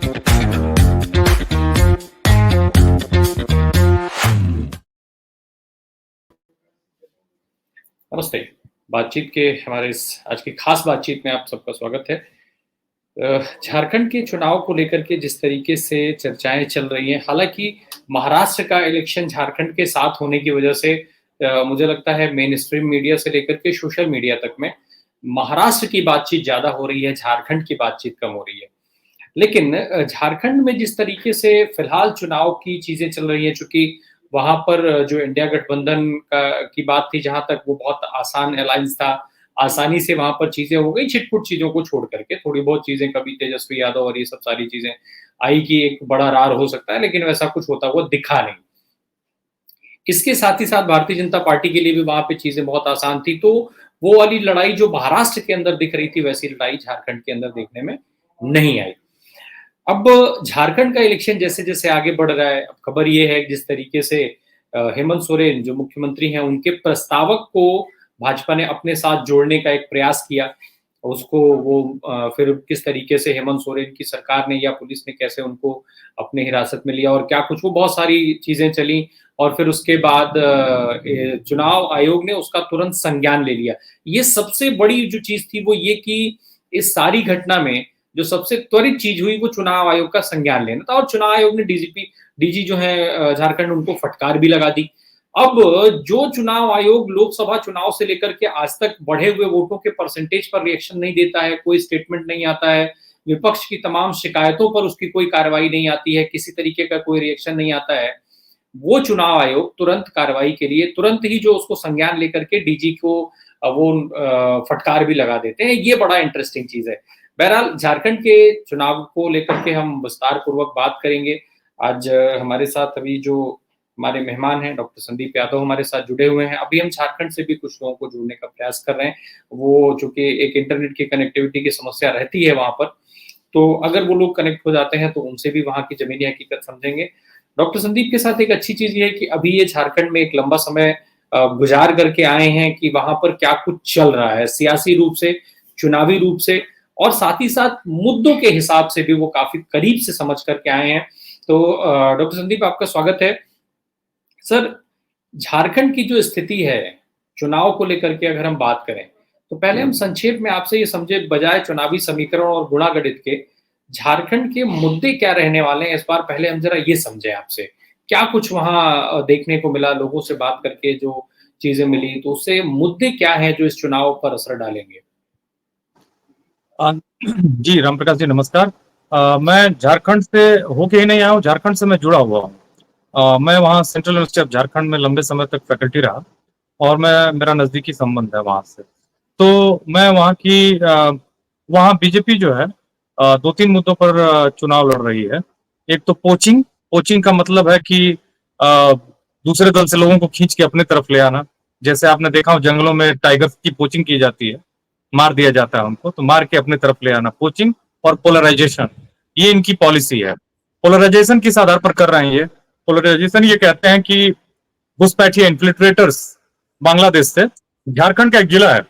नमस्ते। बातचीत के हमारे इस आज की खास बातचीत में आप सबका स्वागत है। झारखंड के चुनाव को लेकर के जिस तरीके से चर्चाएँ चल रही हैं, हालाँकि महाराष्ट्र का इलेक्शन झारखंड के साथ होने की वजह से मुझे लगता है मेन स्ट्रीम मीडिया से लेकर के सोशल मीडिया तक में महाराष्ट्र की बातचीत ज़्यादा हो रही है, झारखंड की बातचीत कम हो रही है। लेकिन झारखंड में जिस तरीके से फिलहाल चुनाव की चीज़ें चल रही हैं, चूँकि वहाँ पर जो इंडिया गठबंधन का की बात थी, जहाँ तक वो बहुत आसान अलायंस था, आसानी से वहाँ पर चीज़ें हो गई, छिट-पुट चीज़ों को छोड़ कर के, थोड़ी बहुत चीज़ें कभी तेजस्वी यादव और ये सब सारी चीज़ें आई कि एक बड़ा रार हो सकता है, लेकिन वैसा कुछ होता हुआ दिखा नहीं। इसके साथ ही साथ भारतीय जनता पार्टी के लिए भी वहाँ पे चीज़ें बहुत आसान थी, तो वो वाली लड़ाई जो महाराष्ट्र के अंदर दिख रही थी, वैसी लड़ाई झारखंड के अंदर देखने में नहीं आई। अब झारखंड का इलेक्शन जैसे-जैसे आगे बढ़ रहा है, अब खबर ये है जिस तरीके से हेमंत सोरेन जो मुख्यमंत्री हैं, उनके प्रस्तावक को भाजपा ने अपने साथ जोड़ने का एक प्रयास किया। उसको वो फिर किस तरीके से हेमंत सोरेन की सरकार ने या पुलिस ने कैसे उनको अपने हिरासत में लिया और क्या कुछ वो बहुत सारी चीज़ें चली और फिर उसके बाद चुनाव आयोग ने उसका तुरंत संज्ञान ले लिया। ये सबसे बड़ी जो चीज़ थी वो ये कि इस सारी घटना में जो सबसे त्वरित चीज़ हुई वो चुनाव आयोग का संज्ञान लेना था और चुनाव आयोग ने डीजी जो है झारखंड उनको फटकार भी लगा दी। अब जो चुनाव आयोग लोकसभा चुनाव से लेकर के आज तक बढ़े हुए वोटों के परसेंटेज पर रिएक्शन नहीं देता है, कोई स्टेटमेंट नहीं आता है, विपक्ष की तमाम शिकायतों पर उसकी कोई कार्रवाई नहीं आती है, किसी तरीके का कोई रिएक्शन नहीं आता है, वो चुनाव आयोग तुरंत कार्रवाई के लिए तुरंत ही जो उसको संज्ञान लेकर के डीजी को वो फटकार भी लगा देते हैं। ये बड़ा इंटरेस्टिंग चीज़ है। बहरहाल झारखंड के चुनाव को लेकर के हम विस्तार पूर्वक बात करेंगे। आज हमारे साथ अभी जो हमारे मेहमान हैं डॉक्टर संदीप यादव हमारे साथ जुड़े हुए हैं। अभी हम झारखंड से भी कुछ लोगों को जोड़ने का प्रयास कर रहे हैं। वो चूँकि एक इंटरनेट की कनेक्टिविटी की समस्या रहती है वहाँ पर, तो अगर वो लोग कनेक्ट हो जाते हैं तो उनसे भी वहाँ की ज़मीनी हकीकत समझेंगे। डॉक्टर संदीप के साथ एक अच्छी चीज़ ये है कि अभी ये झारखंड में एक लंबा समय गुज़ार करके आए हैं कि वहाँ पर क्या कुछ चल रहा है, सियासी रूप से, चुनावी रूप से और साथ ही साथ मुद्दों के हिसाब से भी वो काफ़ी करीब से समझ कर के आए हैं। तो डॉक्टर संदीप आपका स्वागत है। सर, झारखंड की जो स्थिति है, चुनाव को लेकर के अगर हम बात करें, तो पहले हम संक्षेप में आपसे ये समझे बजाय चुनावी समीकरण और गुणा-गणित के, झारखंड के मुद्दे क्या रहने वाले हैं इस बार पहले हम ज़रा ये समझें आपसे। क्या कुछ वहाँ देखने को मिला लोगों से बात करके जो चीज़ें मिली, तो उससे मुद्दे क्या हैं जो इस चुनाव पर असर डालेंगे? जी, रामप्रकाश जी नमस्कार। मैं झारखंड से होके ही नहीं आया हूँ, झारखंड से मैं जुड़ा हुआ हूँ। मैं वहाँ सेंट्रल यूनिवर्सिटी ऑफ झारखंड में लंबे समय तक फैकल्टी रहा और मेरा नज़दीकी संबंध है वहाँ से। तो मैं वहाँ बीजेपी जो है 2-3 मुद्दों पर चुनाव लड़ रही है। एक तो पोचिंग, पोचिंग का मतलब है कि दूसरे दल से लोगों को खींच के अपने तरफ ले आना। जैसे आपने देखा हो जंगलों में टाइगर्स की पोचिंग की जाती है, मार दिया जाता है उनको, तो मार के अपने तरफ ले आना, पोचिंग और पोलराइजेशन, ये इनकी पॉलिसी है। पोलराइजेशन किस आधार पर कर रहे हैं ये? पोलराइजेशन ये कहते हैं कि घुसपैठिए इन्फिल्ट्रेटर्स बांग्लादेश से, झारखंड का एक जिला है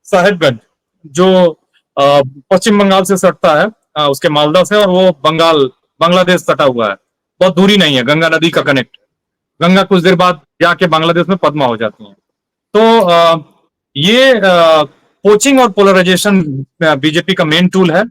साहेबगंज जो पश्चिम बंगाल से सटता है, उसके मालदा से, और वो बांग्लादेश सटा हुआ है, बहुत दूरी नहीं है, गंगा नदी का कनेक्ट। गंगा कुछ देर बाद जाके बांग्लादेश में पद्मा हो जाती है। तो ये पोचिंग और पोलराइजेशन बीजेपी का मेन टूल है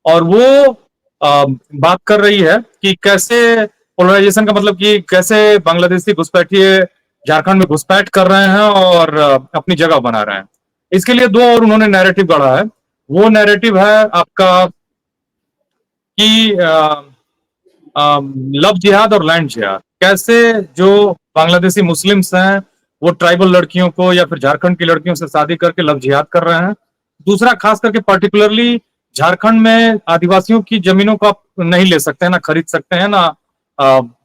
और वो बात कर रही है कि कैसे पोलराइजेशन का मतलब कि कैसे बांग्लादेशी घुसपैठिए झारखंड में घुसपैठ कर रहे हैं और अपनी जगह बना रहे हैं। इसके लिए दो और उन्होंने नैरेटिव गढ़ा है। वो नैरेटिव है आपका कि लव जिहाद और लैंड जिहाद, कैसे जो बांग्लादेशी मुस्लिम्स हैं वो ट्राइबल लड़कियों को या फिर झारखंड की लड़कियों से शादी करके लव जिहाद कर रहे हैं। दूसरा, खास करके पर्टिकुलरली झारखंड में आदिवासियों की जमीनों को आप नहीं ले सकते हैं, ना खरीद सकते हैं, ना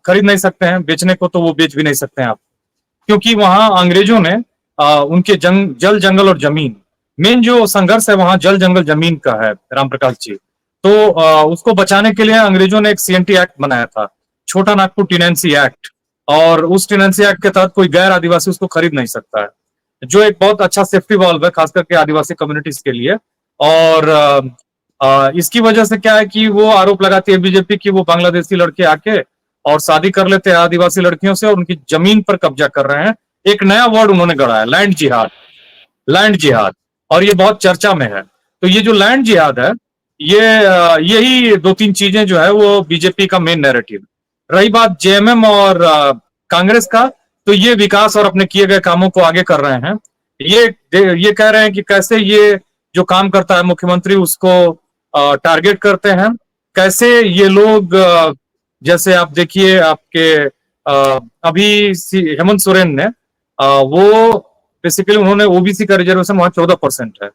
खरीद नहीं सकते हैं, बेचने को तो वो बेच भी नहीं सकते हैं आप, क्योंकि वहां अंग्रेजों ने उनके जल जंगल और जमीन, मेन जो संघर्ष है वहां जल जंगल जमीन का है रामप्रकाश जी। तो उसको बचाने के लिए अंग्रेजों ने एक सीएनटी एक्ट बनाया था, छोटा नागपुर टेनेंसी एक्ट, और उस टेनेंसी एक्ट के तहत कोई गैर आदिवासी उसको खरीद नहीं सकता है, जो एक बहुत अच्छा सेफ्टी वॉल्व है खास करके आदिवासी कम्युनिटीज के लिए। और इसकी वजह से क्या है कि वो आरोप लगाती है बीजेपी कि वो बांग्लादेशी लड़के आके और शादी कर लेते हैं आदिवासी लड़कियों से और उनकी जमीन पर कब्जा कर रहे हैं। एक नया वर्ड उन्होंने गढ़ा है, लैंड जिहाद। लैंड जिहाद, और ये बहुत चर्चा में है। तो ये जो लैंड जिहाद है, यही दो तीन चीजें जो है वो बीजेपी का मेन नैरेटिव। रही बात जेएमएम और कांग्रेस का, तो ये विकास और अपने किए गए कामों को आगे कर रहे हैं। ये कह रहे हैं कि कैसे ये जो काम करता है मुख्यमंत्री उसको टारगेट करते हैं। कैसे ये लोग जैसे आप देखिए आपके अभी हेमंत सोरेन ने वो बेसिकली उन्होंने ओबीसी का रिजर्वेशन वहां 14% है।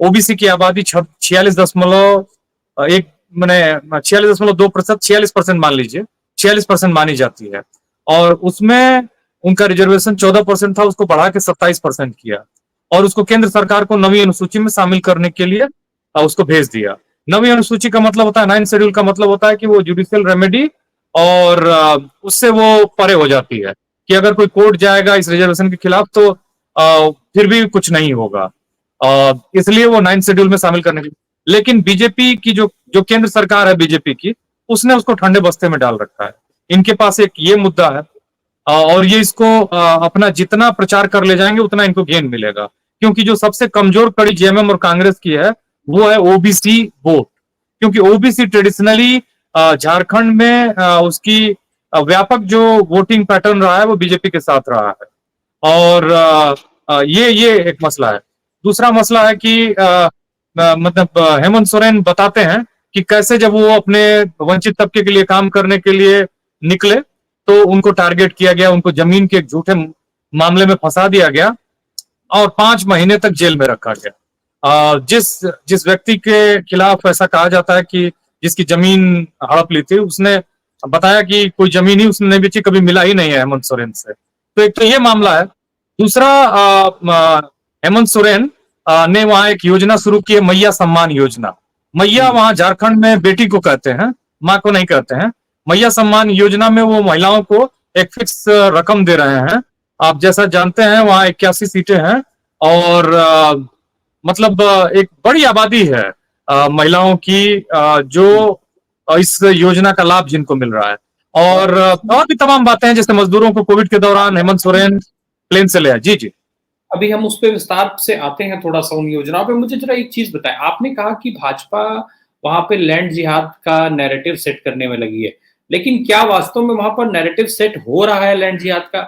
ओबीसी की आबादी 46.1 मैंने 46.2%, 46% मान लीजिए, 46% मानी जाती है। और उसमें उनका रिजर्वेशन 14% था, उसको बढ़ा के 27% किया और उसको केंद्र सरकार को नवी अनुसूची में शामिल करने के लिए उसको भेज दिया। नवी अनुसूची का मतलब होता है, 9 शेड्यूल का मतलब होता है कि वो जुडिशियल रेमेडी और उससे वो परे हो जाती है कि अगर कोई कोर्ट जाएगा इस रिजर्वेशन के खिलाफ तो फिर भी कुछ नहीं होगा। इसलिए वो 9 शेड्यूल में शामिल करने के लिए, लेकिन बीजेपी की जो केंद्र सरकार है बीजेपी की, उसने उसको ठंडे बस्ते में डाल रखा है। इनके पास एक ये मुद्दा है और ये इसको अपना जितना प्रचार कर ले जाएंगे उतना इनको गेन मिलेगा, क्योंकि जो सबसे कमजोर कड़ी जेएमएम और कांग्रेस की है वो है ओबीसी वोट। क्योंकि ओबीसी ट्रेडिशनली झारखंड में उसकी व्यापक जो वोटिंग पैटर्न रहा है वो बीजेपी के साथ रहा है। और ये एक मसला है। दूसरा मसला है कि मतलब हेमंत सोरेन बताते हैं कि कैसे जब वो अपने वंचित तबके के लिए काम करने के लिए निकले तो उनको टारगेट किया गया, उनको जमीन के एक झूठे मामले में फंसा दिया गया और 5 महीने तक जेल में रखा गया। जिस व्यक्ति के खिलाफ ऐसा कहा जाता है कि जिसकी जमीन हड़प ली थी, उसने बताया कि कोई जमीन ही उसने नहीं बेची, कभी मिला ही नहीं है हेमंत सोरेन से। तो एक तो ये मामला है। दूसरा, हेमंत सोरेन ने वहां एक योजना शुरू की है, मैया सम्मान योजना। मैया वहां झारखंड में बेटी को कहते हैं, माँ को नहीं कहते हैं। मैया सम्मान योजना में वो महिलाओं को एक फिक्स रकम दे रहे हैं। आप जैसा जानते हैं वहां 81 सीटें हैं और मतलब एक बड़ी आबादी है महिलाओं की जो इस योजना का लाभ जिनको मिल रहा है। और भी तमाम बातें हैं, जैसे मजदूरों को कोविड के दौरान हेमंत सोरेन प्लेन से ले आए। जी जी, अभी हम उस पर विस्तार से आते हैं थोड़ा सा उन योजनाओं पे। मुझे जरा एक चीज बताएं, आपने कहा कि भाजपा वहां पे लैंड जिहाद का नैरेटिव सेट करने में लगी है, लेकिन क्या वास्तव में वहां पर नैरेटिव सेट हो रहा है लैंड जिहाद का?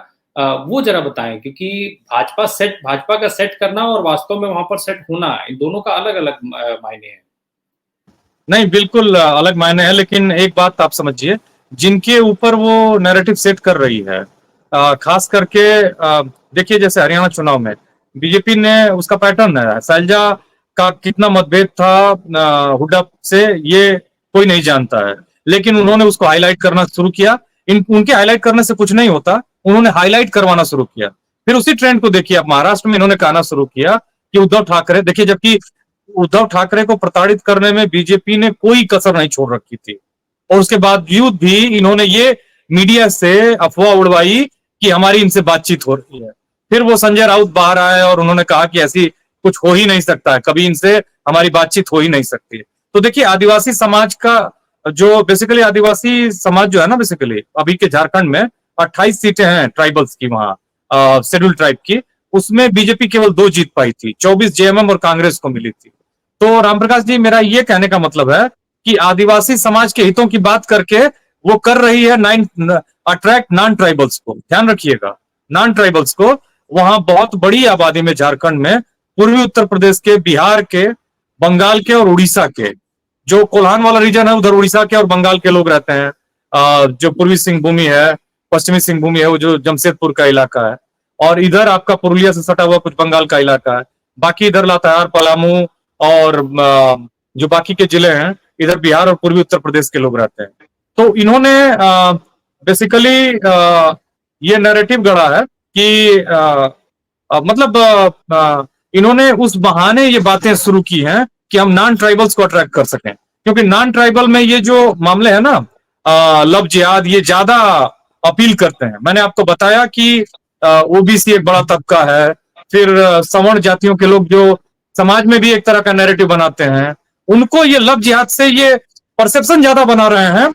वो जरा बताएं, क्योंकि भाजपा का सेट करना और वास्तव में वहां पर सेट होना, इन दोनों का अलग अलग मायने हैं। नहीं, बिल्कुल अलग मायने है, लेकिन एक बात आप समझिए, जिनके ऊपर वो नैरेटिव सेट कर रही है, खास करके देखिए जैसे हरियाणा चुनाव में बीजेपी ने उसका पैटर्न है। शैलजा का कितना मतभेद था हुड्डा से ये कोई नहीं जानता है, लेकिन उन्होंने उसको हाईलाइट करना शुरू किया। उनके हाईलाइट करने से कुछ नहीं होता, उन्होंने हाईलाइट करवाना शुरू किया। फिर उसी ट्रेंड को देखिए, आप महाराष्ट्र में इन्होंने कहना शुरू किया कि उद्धव ठाकरे, देखिए जबकि उद्धव ठाकरे को प्रताड़ित करने में बीजेपी ने कोई कसर नहीं छोड़ रखी थी, और उसके बावजूद भी इन्होंने ये मीडिया से अफवाह उड़वाई कि हमारी इनसे बातचीत हो रही है। फिर वो संजय राउत बाहर आए और उन्होंने कहा कि ऐसी कुछ हो ही नहीं सकता है, कभी इनसे हमारी बातचीत हो ही नहीं सकती है। तो देखिए आदिवासी समाज का जो बेसिकली आदिवासी समाज जो है ना, बेसिकली अभी के झारखंड में 28 सीटें हैं ट्राइबल्स की, वहां शेड्यूल ट्राइब की, उसमें बीजेपी केवल 2 जीत पाई थी, 24 जेएमएम और कांग्रेस को मिली थी। तो रामप्रकाश जी, मेरा ये कहने का मतलब है कि आदिवासी समाज के हितों की बात करके वो कर रही है अट्रैक्ट नॉन ट्राइबल्स को। ध्यान रखिएगा, नॉन ट्राइबल्स को। वहां बहुत बड़ी आबादी में झारखंड में, पूर्वी उत्तर प्रदेश के, बिहार के, बंगाल के और उड़ीसा के, जो कोल्हान वाला रीजन है उधर उड़ीसा के और बंगाल के लोग रहते हैं। जो पूर्वी सिंहभूमि है, पश्चिमी सिंहभूमि है, वो जो जमशेदपुर का इलाका है, और इधर आपका पुरुलिया से सटा हुआ कुछ बंगाल का इलाका है। बाकी इधर लातेहार, पलामू और जो बाकी के जिले हैं, इधर बिहार और पूर्वी उत्तर प्रदेश के लोग रहते हैं। तो इन्होंने बेसिकली ये नैरेटिव गढ़ा है कि मतलब इन्होंने उस बहाने ये बातें शुरू की हैं कि हम नॉन ट्राइबल्स को अट्रैक्ट कर सकें, क्योंकि नॉन ट्राइबल में ये जो मामले है ना, लव जिहाद, ये ज्यादा अपील करते हैं। मैंने आपको बताया कि ओबीसी एक बड़ा तबका है, फिर सवर्ण जातियों के लोग जो समाज में भी एक तरह का नैरेटिव बनाते हैं, उनको ये लव जिहाद से ये परसेप्शन ज्यादा बना रहे हैं।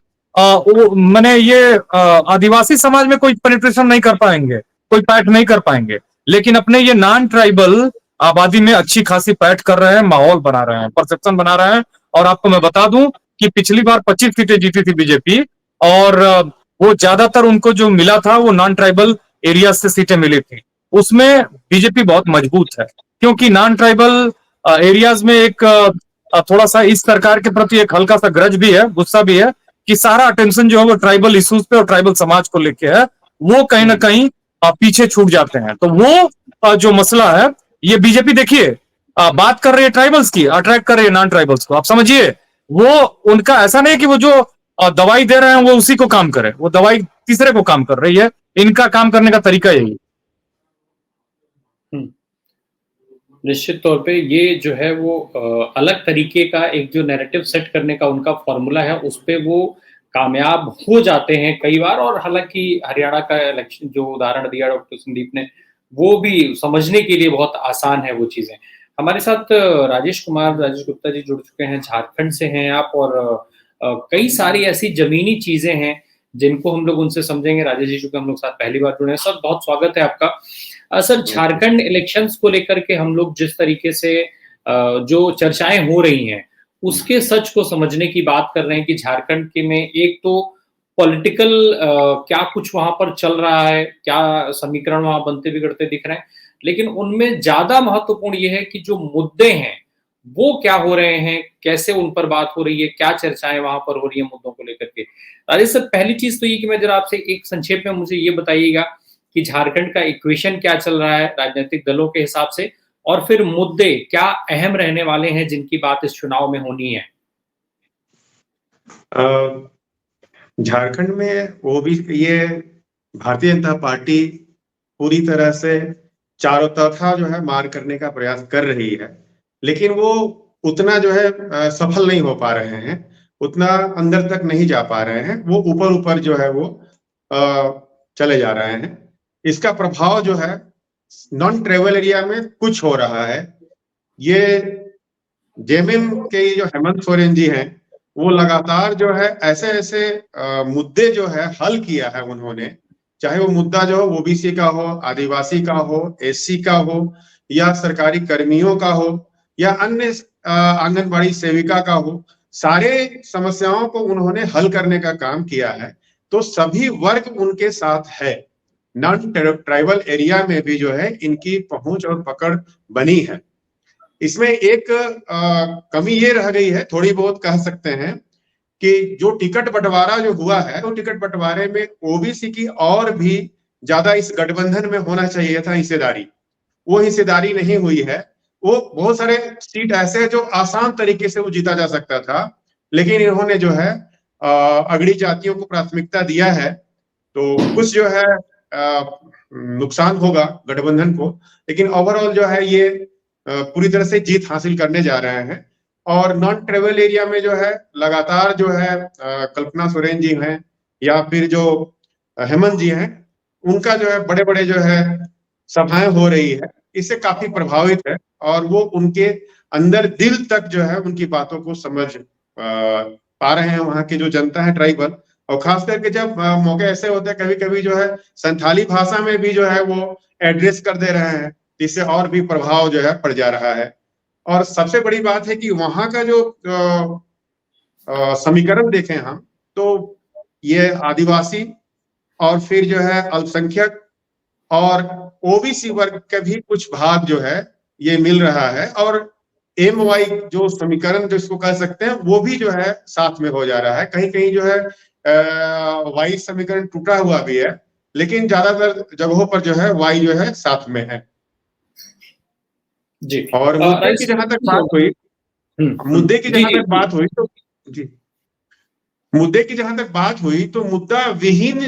मैंने ये आदिवासी समाज में कोई पेनिट्रेशन नहीं कर पाएंगे, कोई पैठ नहीं कर पाएंगे, लेकिन अपने ये नॉन ट्राइबल आबादी में अच्छी खासी पैठ कर रहे हैं, माहौल बना रहे हैं, परसेप्शन बना रहे हैं। और आपको मैं बता दूं कि पिछली बार 25 सीटें जीती थी बीजेपी, और वो ज्यादातर उनको जो मिला था वो नॉन ट्राइबल एरिया से सीटें मिली थी। उसमें बीजेपी बहुत मजबूत है, क्योंकि नॉन ट्राइबल एरियाज में एक थोड़ा सा इस सरकार के प्रति एक हल्का सा ग्रज भी है, गुस्सा भी है, कि सारा अटेंशन जो है वो ट्राइबल इश्यूज पे और ट्राइबल समाज को लेके है, वो कहीं ना कहीं पीछे छूट जाते हैं। तो वो जो मसला है, ये बीजेपी देखिए बात कर रही है ट्राइबल्स की, अट्रैक्ट कर रही है नॉन ट्राइबल्स को। आप समझिए, वो उनका ऐसा नहीं कि वो जो दवाई दे रहे हैं वो उसी को काम करे, वो दवाई तीसरे को काम कर रही है। इनका काम करने का तरीका यही है। निश्चित तौर पे ये जो है वो अलग तरीके का एक जो नैरेटिव सेट करने का उनका फॉर्मूला है, उस पे वो कामयाब हो जाते हैं कई बार। और हालांकि हरियाणा का इलेक्शन जो उदाहरण दिया डॉक्टर संदीप ने, वो भी समझने के लिए बहुत आसान है वो चीजें। हमारे साथ राजेश गुप्ता जी जुड़ चुके हैं, झारखंड से हैं आप, और कई सारी ऐसी जमीनी चीजें हैं जिनको हम लोग उनसे समझेंगे। राजेश जी, चूंकि हम लोग साथ पहली बार जुड़े हैं, सर बहुत स्वागत है आपका। सर, झारखंड इलेक्शंस को लेकर के हम लोग जिस तरीके से जो चर्चाएं हो रही हैं, उसके सच को समझने की बात कर रहे हैं कि झारखंड के में एक तो पॉलिटिकल क्या कुछ वहां पर चल रहा है, क्या समीकरण वहां बनते बिगड़ते दिख रहे हैं, लेकिन उनमें ज्यादा महत्वपूर्ण ये है कि जो मुद्दे हैं वो क्या हो रहे हैं, कैसे उन पर बात हो रही है, क्या चर्चाएं वहां पर हो रही है मुद्दों को लेकर के। राजेश सर, पहली चीज तो ये कि मैं जरा आपसे एक संक्षेप में मुझे ये बताइएगा कि झारखंड का इक्वेशन क्या चल रहा है राजनीतिक दलों के हिसाब से, और फिर मुद्दे क्या अहम रहने वाले हैं जिनकी बात इस चुनाव में होनी है। झारखंड में वो भी ये भारतीय जनता पार्टी पूरी तरह से चारों तरफा जो है मार करने का प्रयास कर रही है, लेकिन वो उतना जो है सफल नहीं हो पा रहे हैं, उतना अंदर तक नहीं जा पा रहे हैं। वो ऊपर ऊपर जो है वो चले जा रहे हैं। इसका प्रभाव जो है नॉन ट्राइबल एरिया में कुछ हो रहा है। ये जेएमएम के जो हेमंत सोरेन जी हैं, वो लगातार जो है ऐसे ऐसे मुद्दे जो है हल किया है उन्होंने, चाहे वो मुद्दा जो हो ओबीसी का हो, आदिवासी का हो, एससी का हो, या सरकारी कर्मियों का हो, या अन्य आंगनबाड़ी सेविका का हो, सारे समस्याओं को उन्होंने हल करने का काम किया है। तो सभी वर्ग उनके साथ है। नॉन ट्राइबल एरिया में भी जो है इनकी पहुंच और पकड़ बनी है। इसमें एक कमी ये रह गई है, थोड़ी बहुत कह सकते हैं, कि जो टिकट बंटवारा जो हुआ है, वो टिकट बंटवारे में ओबीसी की और भी ज्यादा इस गठबंधन में होना चाहिए था हिस्सेदारी। वो हिस्सेदारी नहीं हुई है। वो बहुत सारे सीट ऐसे हैं जो आसान तरीके से वो जीता जा सकता था, लेकिन इन्होंने जो है अगड़ी जातियों को प्राथमिकता दिया है, तो कुछ जो है नुकसान होगा गठबंधन को, लेकिन ओवरऑल जो है ये पूरी तरह से जीत हासिल करने जा रहे हैं। और नॉन ट्राइबल एरिया में जो है लगातार जो है कल्पना सोरेन जी हैं, या फिर जो हेमंत जी हैं, उनका जो है बड़े बड़े जो है सभाएं हो रही है, इससे काफी प्रभावित है। और वो उनके अंदर दिल तक जो है उनकी बातों को समझ पा रहे हैं वहां की जो जनता है ट्राइबल। और खास करके जब मौके ऐसे होते हैं, कभी कभी जो है संथाली भाषा में भी जो है वो एड्रेस कर दे रहे हैं, इससे और भी प्रभाव जो है पड़ जा रहा है। और सबसे बड़ी बात है कि वहां का जो समीकरण देखें हम, तो ये आदिवासी और फिर जो है अल्पसंख्यक और ओबीसी वर्ग के भी कुछ भाग जो है ये मिल रहा है। और एम वाई जो समीकरण जो इसको कह सकते हैं, वो भी जो है साथ में हो जा रहा है। कहीं कहीं जो है वाई समीकरण टूटा हुआ भी है, लेकिन ज्यादातर जगहों पर जो है वाई जो है साथ में है। जी। और मुद्दे की जहां तक बात हुई, मुद्दे की जहां तक बात हुई तो जी, मुद्दे की जहां तक बात हुई तो मुद्दा विहीन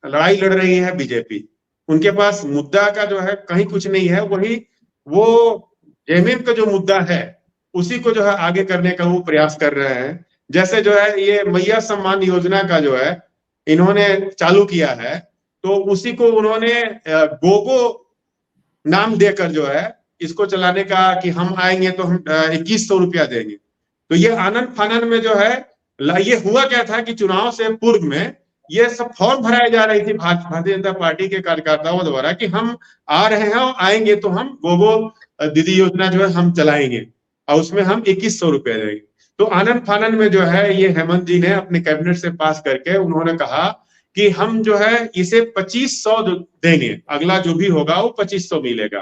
लड़ाई लड़ रही है बीजेपी। उनके पास मुद्दा का जो है कहीं कुछ नहीं है। वही वो जेएमएम का जो मुद्दा है उसी को जो है आगे करने का वो प्रयास कर रहे हैं। जैसे जो है ये मैया सम्मान योजना का जो है इन्होंने चालू किया है, तो उसी को उन्होंने गोगो नाम देकर जो है इसको चलाने का कि हम आएंगे तो हम 2100 रुपया देंगे। तो ये आनन फानन में जो है ये हुआ क्या था कि चुनाव से पूर्व में ये सब फॉर्म भराई जा रही थी भारतीय जनता पार्टी के कार्यकर्ताओं द्वारा कि हम आ रहे हैं और आएंगे तो हम गोगो दीदी योजना जो है हम चलाएंगे और उसमें हम 2100 रुपया देंगे। तो आनन फानन में जो है ये हेमंत जी ने अपने कैबिनेट से पास करके उन्होंने कहा कि हम जो है इसे 2500 देंगे, अगला जो भी होगा वो 2500 मिलेगा।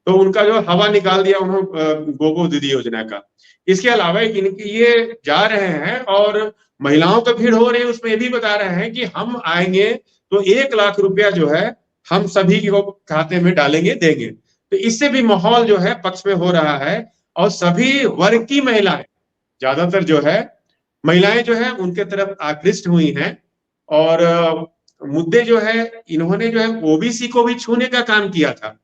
तो उनका जो हवा निकाल दिया उन्होंने गोगो दीदी योजना का। इसके अलावा इनकी ये जा रहे हैं और महिलाओं का भीड़ हो रही है, उसमें ये भी बता रहे हैं कि हम आएंगे तो 1 लाख रुपया जो है हम सभी को खाते में डालेंगे, देंगे। तो इससे भी माहौल जो है पक्ष में हो रहा है और सभी वर्ग की महिलाएं, ज्यादातर जो है महिलाएं जो है उनके तरफ आकृष्ट हुई हैं और मुद्दे जो है इन्होंने जो है ओबीसी को भी छूने का काम किया था,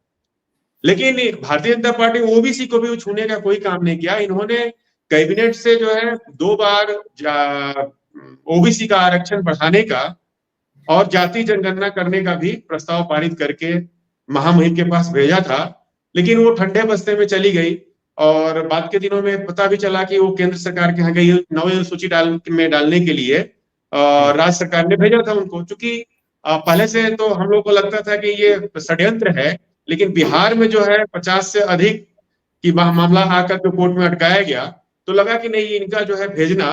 लेकिन भारतीय जनता पार्टी ओबीसी को भी छूने का कोई काम नहीं किया। इन्होंने कैबिनेट से जो है 2 बार ओबीसी का आरक्षण बढ़ाने का और जाति जनगणना करने का भी प्रस्ताव पारित करके महामहिम के पास भेजा था, लेकिन वो ठंडे बस्ते में चली गई और बाद के दिनों में पता भी चला कि वो केंद्र सरकार के यहाँ गई नवी सूची में डालने के लिए। राज्य सरकार ने भेजा था उनको, चूंकि पहले से तो हम लोग को लगता था कि ये षड्यंत्र है, लेकिन बिहार में जो है 50 से अधिक की मामला आकर के कोर्ट में अटकाया गया, तो लगा कि नहीं इनका जो है भेजना